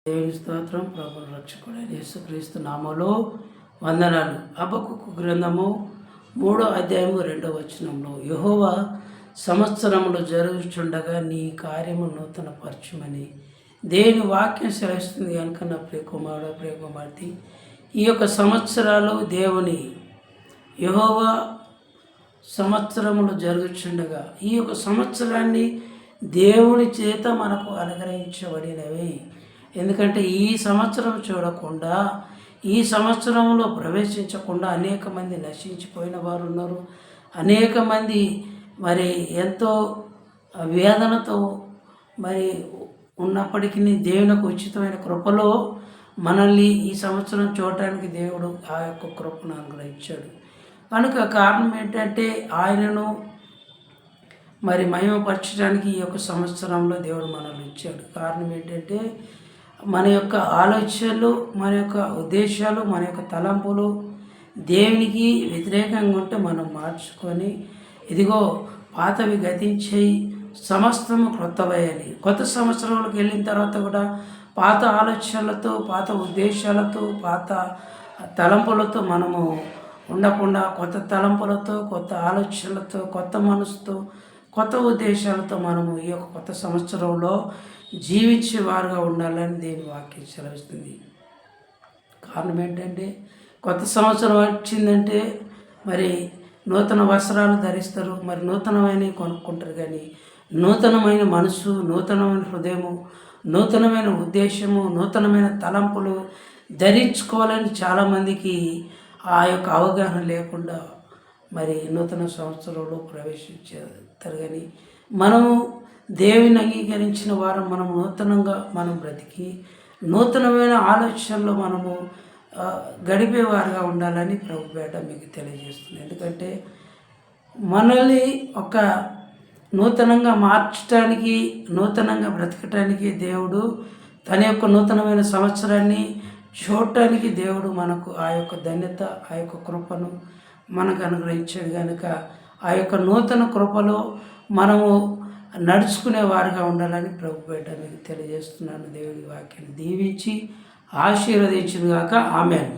దేవుని స్తోత్రం. ప్రభువు రక్షకుడైన యేసుక్రీస్తు నామములో వందనాలు. హబక్కూకు గ్రంథము 3వ అధ్యాయము 2వ వచనంలో, యెహోవా సంవత్సరములు జరుగుచుండగా నీ కార్యము నూతన పరచుమని దేవుని వాక్యం సెలవిస్తుంది. కనుక నా ప్రియకుమారుడు, ప్రియకుమార్తె, ఈ యొక్క సంవత్సరాలు దేవుని యెహోవా సంవత్సరములు జరుగుచుండగా ఈ యొక్క సంవత్సరాన్ని దేవుని చేత మనకు అనుగ్రహించబడినవి. ఎందుకంటే ఈ సంవత్సరం చూడకుండా, ఈ సంవత్సరంలో ప్రవేశించకుండా అనేక మంది నశించిపోయిన వారు ఉన్నారు. అనేక మంది మరి ఎంతో వేదనతో మరి ఉన్నప్పటికీ దేవునికి ఉచితమైన కృపలో మనల్ని ఈ సంవత్సరం చూడటానికి దేవుడు ఆ యొక్క కృపను అనుగ్రహించాడు. కనుక కారణం ఏంటంటే ఆయనను మరి మహిమపరచడానికి ఈ యొక్క సంవత్సరంలో దేవుడు మనల్ని ఇచ్చాడు. కారణం ఏంటంటే మన యొక్క ఆలోచనలు, మన యొక్క ఉద్దేశాలు, మన యొక్క తలంపులు దేవునికి వ్యతిరేకంగా ఉంటే మనం మార్చుకొని, ఇదిగో పాతవి గతించేయి, సమస్తము క్రొత్తవయ్యాలి. కొత్త సంవత్సరంలోకి వెళ్ళిన తర్వాత కూడా పాత ఆలోచనలతో, పాత ఉద్దేశాలతో, పాత తలంపులతో మనము ఉండకుండా కొత్త తలంపులతో, కొత్త ఆలోచనలతో, కొత్త మనసుతో, కొత్త ఉద్దేశాలతో మనము ఈ యొక్క కొత్త సంవత్సరంలో జీవించేవారుగా ఉండాలని దేవుని వాక్యం సెలవిస్తుంది. కారణం ఏంటంటే కొత్త సంవత్సరం వచ్చిందంటే మరి నూతన వస్త్రాలు ధరిస్తారు, మరి నూతనమైనవి కొనుక్కుంటారు. కానీ నూతనమైన మనసు, నూతనమైన హృదయము, నూతనమైన ఉద్దేశము, నూతనమైన తలంపులు ధరించుకోవాలని చాలామందికి ఆ యొక్క అవగాహన లేకుండా మరి నూతన సంవత్సరంలో ప్రవేశించారు. కానీ మనము దేవుని అంగీకరించిన వారు మనం నూతనంగా మనం బ్రతికి నూతనమైన ఆలోచనలో మనము గడిపేవారుగా ఉండాలని ప్రభుపేట మీకు తెలియజేస్తుంది. ఎందుకంటే మనల్ని ఒక నూతనంగా మార్చడానికి, నూతనంగా బ్రతకటానికి దేవుడు తన యొక్క నూతనమైన సంవత్సరాన్ని చూడటానికి దేవుడు మనకు ఆ యొక్క ధన్యత, ఆ యొక్క కృపను మనకు అనుగ్రహించాడు. కనుక ఆ యొక్క నూతన కృపలో మనము నడుచుకునే వారుగా ఉండాలని ప్రభుపేట మీకు తెలియజేస్తున్నాను. దేవుడి వాక్యాన్ని దీవించి ఆశీర్వదించును గాక. ఆమేన్.